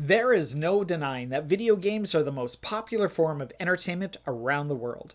There is no denying that video games are the most popular form of entertainment around the world.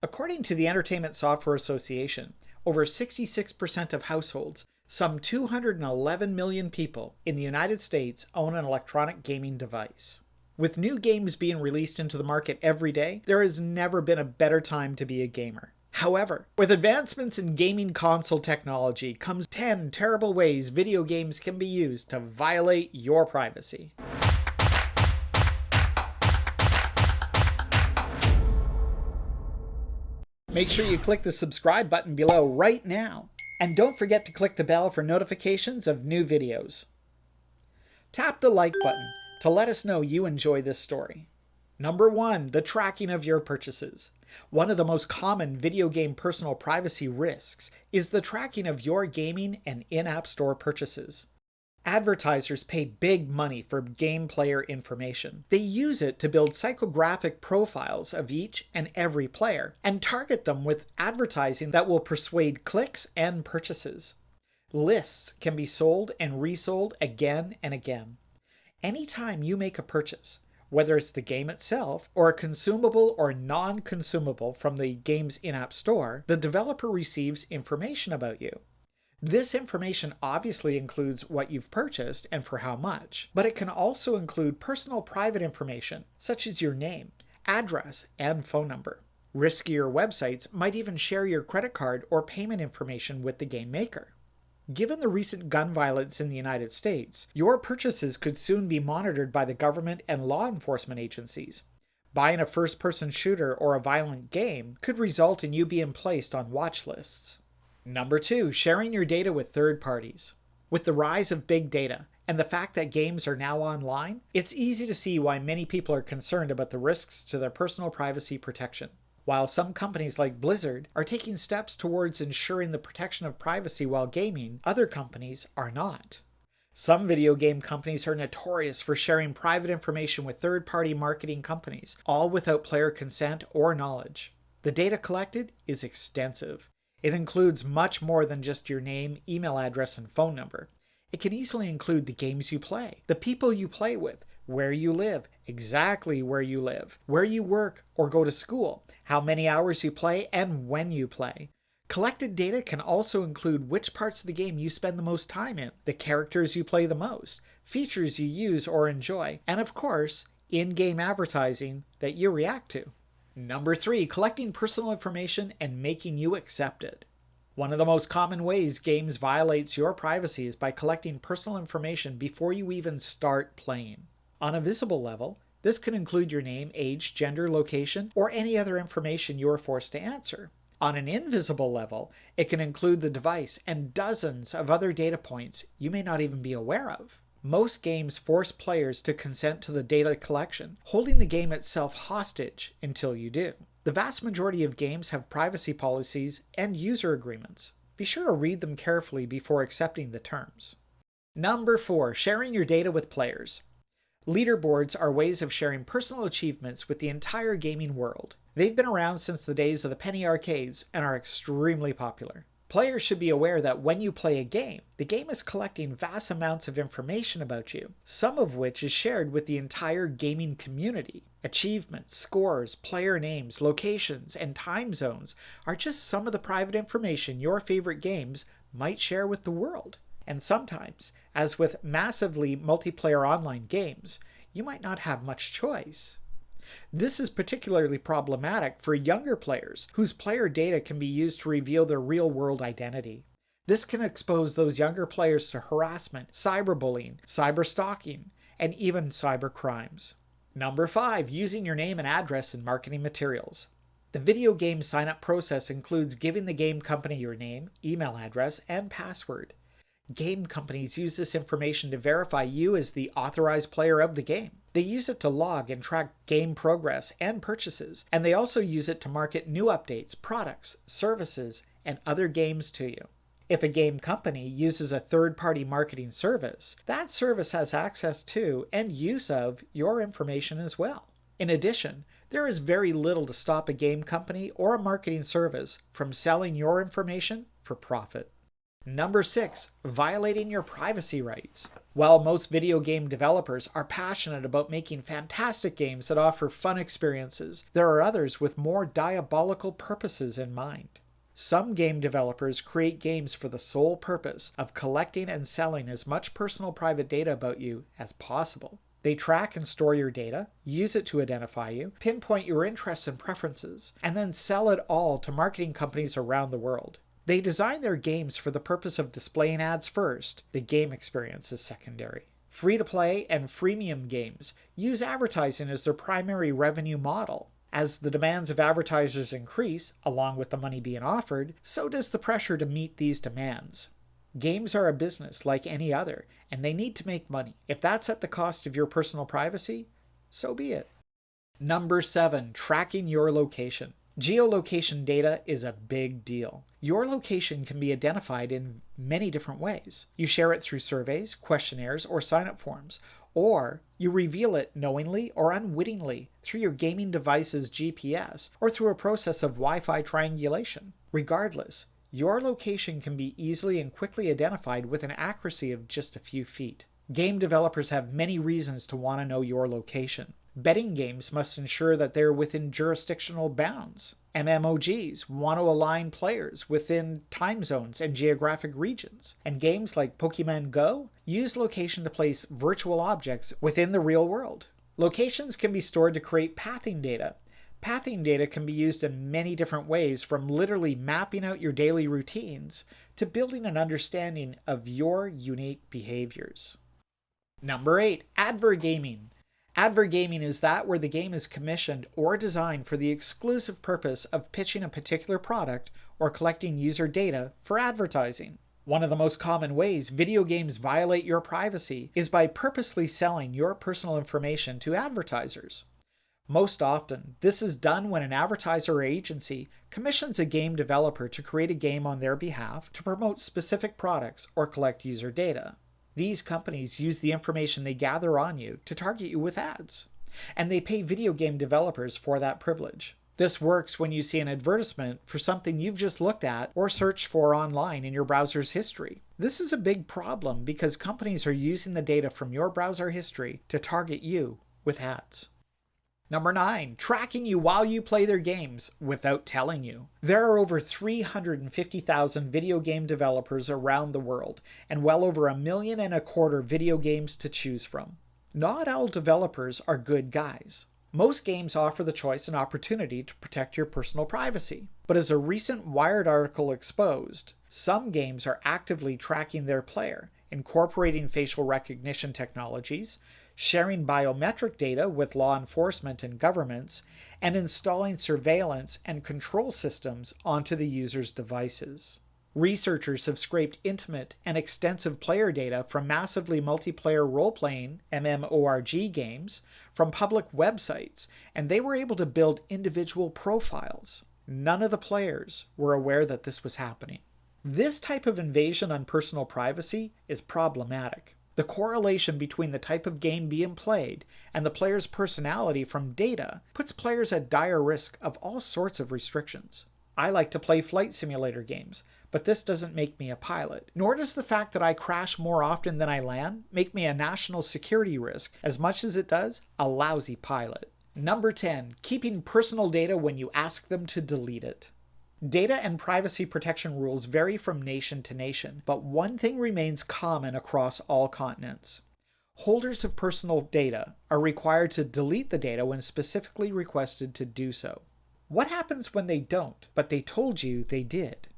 According to the Entertainment Software Association, over 66% of households, some 211 million people in the United States own an electronic gaming device. With new games being released into the market every day, there has never been a better time to be a gamer. However, with advancements in gaming console technology comes 10 terrible ways video games can be used to violate your privacy. Make sure you click the subscribe button below right now. And don't forget to click the bell for notifications of new videos. Tap the like button to let us know you enjoy this story. Number 1, the tracking of your purchases. One of the most common video game personal privacy risks is the tracking of your gaming and in-app store purchases. Advertisers pay big money for game player information. They use it to build psychographic profiles of each and every player and target them with advertising that will persuade clicks and purchases. Lists can be sold and resold again and again. Anytime you make a purchase, whether it's the game itself or a consumable or non-consumable from the game's in-app store, the developer receives information about you. This information obviously includes what you've purchased and for how much, but it can also include personal private information, such as your name, address, and phone number. Riskier websites might even share your credit card or payment information with the game maker. Given the recent gun violence in the United States, your purchases could soon be monitored by the government and law enforcement agencies. Buying a first-person shooter or a violent game could result in you being placed on watch lists. Number 2, sharing your data with third parties. With the rise of big data and the fact that games are now online, it's easy to see why many people are concerned about the risks to their personal privacy protection. While some companies like Blizzard are taking steps towards ensuring the protection of privacy while gaming, other companies are not. Some video game companies are notorious for sharing private information with third-party marketing companies, all without player consent or knowledge. The data collected is extensive. It includes much more than just your name, email address, and phone number. It can easily include the games you play, the people you play with, where you live, exactly where you live, where you work or go to school, how many hours you play, and when you play. Collected data can also include which parts of the game you spend the most time in, the characters you play the most, features you use or enjoy, and of course, in-game advertising that you react to. Number 3, collecting personal information and making you accept it. One of the most common ways games violates your privacy is by collecting personal information before you even start playing. On a visible level, this can include your name, age, gender, location, or any other information you are forced to answer. On an invisible level, it can include the device and dozens of other data points you may not even be aware of. Most games force players to consent to the data collection, holding the game itself hostage until you do. The vast majority of games have privacy policies and user agreements. Be sure to read them carefully before accepting the terms. Number 4, sharing your data with players. Leaderboards are ways of sharing personal achievements with the entire gaming world. They've been around since the days of the penny arcades and are extremely popular. Players should be aware that when you play a game, the game is collecting vast amounts of information about you, some of which is shared with the entire gaming community. Achievements, scores, player names, locations, and time zones are just some of the private information your favorite games might share with the world. And sometimes, as with massively multiplayer online games, you might not have much choice. This is particularly problematic for younger players, whose player data can be used to reveal their real-world identity. This can expose those younger players to harassment, cyberbullying, cyberstalking, and even cybercrimes. Number 5, using your name and address in marketing materials. The video game sign-up process includes giving the game company your name, email address, and password. Game companies use this information to verify you as the authorized player of the game. They use it to log and track game progress and purchases, and they also use it to market new updates, products, services, and other games to you. If a game company uses a third-party marketing service, that service has access to and use of your information as well. In addition, there is very little to stop a game company or a marketing service from selling your information for profit. Number 6, violating your privacy rights. While most video game developers are passionate about making fantastic games that offer fun experiences, there are others with more diabolical purposes in mind. Some game developers create games for the sole purpose of collecting and selling as much personal private data about you as possible. They track and store your data, use it to identify you, pinpoint your interests and preferences, and then sell it all to marketing companies around the world. They design their games for the purpose of displaying ads first. The game experience is secondary. Free-to-play and freemium games use advertising as their primary revenue model. As the demands of advertisers increase, along with the money being offered, so does the pressure to meet these demands. Games are a business like any other, and they need to make money. If that's at the cost of your personal privacy, so be it. Number 7, tracking your location. Geolocation data is a big deal. Your location can be identified in many different ways. You share it through surveys, questionnaires, or sign-up forms, or you reveal it knowingly or unwittingly through your gaming device's GPS or through a process of Wi-Fi triangulation. Regardless, your location can be easily and quickly identified with an accuracy of just a few feet. Game developers have many reasons to want to know your location. Betting games must ensure that they're within jurisdictional bounds. MMOGs want to align players within time zones and geographic regions. And games like Pokemon Go use location to place virtual objects within the real world. Locations can be stored to create pathing data. Pathing data can be used in many different ways, from literally mapping out your daily routines to building an understanding of your unique behaviors. Number 8, advergaming. Advergaming is that where the game is commissioned or designed for the exclusive purpose of pitching a particular product or collecting user data for advertising. One of the most common ways video games violate your privacy is by purposely selling your personal information to advertisers. Most often, this is done when an advertiser or agency commissions a game developer to create a game on their behalf to promote specific products or collect user data. These companies use the information they gather on you to target you with ads, and they pay video game developers for that privilege. This works when you see an advertisement for something you've just looked at or searched for online in your browser's history. This is a big problem because companies are using the data from your browser history to target you with ads. Number 9, tracking you while you play their games without telling you. There are over 350,000 video game developers around the world, and well over 1.25 million video games to choose from. Not all developers are good guys. Most games offer the choice and opportunity to protect your personal privacy. But as a recent Wired article exposed, some games are actively tracking their player, incorporating facial recognition technologies, sharing biometric data with law enforcement and governments, and installing surveillance and control systems onto the user's devices. Researchers have scraped intimate and extensive player data from massively multiplayer role-playing MMORPG games from public websites, and they were able to build individual profiles. None of the players were aware that this was happening. This type of invasion on personal privacy is problematic. The correlation between the type of game being played and the player's personality from data puts players at dire risk of all sorts of restrictions. I like to play flight simulator games, but this doesn't make me a pilot. Nor does the fact that I crash more often than I land make me a national security risk as much as it does a lousy pilot. Number 10, keeping personal data when you ask them to delete it. Data and privacy protection rules vary from nation to nation, but one thing remains common across all continents. Holders of personal data are required to delete the data when specifically requested to do so. What happens when they don't, but they told you they did?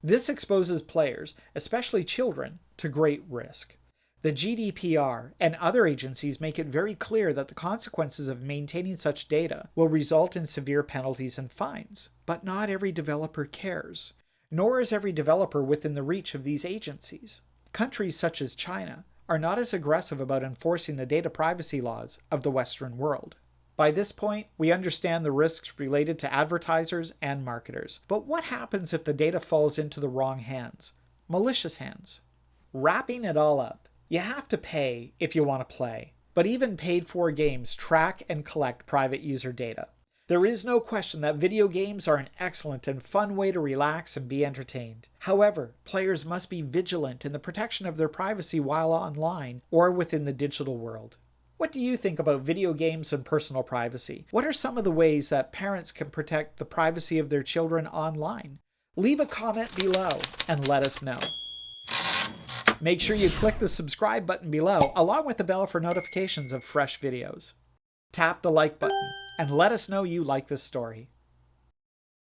This exposes players, especially children, to great risk. The GDPR and other agencies make it very clear that the consequences of maintaining such data will result in severe penalties and fines. But not every developer cares, nor is every developer within the reach of these agencies. Countries such as China are not as aggressive about enforcing the data privacy laws of the Western world. By this point, we understand the risks related to advertisers and marketers. But what happens if the data falls into the wrong hands? Malicious hands. Wrapping it all up, you have to pay if you want to play. But even paid-for games track and collect private user data. There is no question that video games are an excellent and fun way to relax and be entertained. However, players must be vigilant in the protection of their privacy while online or within the digital world. What do you think about video games and personal privacy? What are some of the ways that parents can protect the privacy of their children online? Leave a comment below and let us know. Make sure you click the subscribe button below, along with the bell for notifications of fresh videos. Tap the like button and let us know you like this story.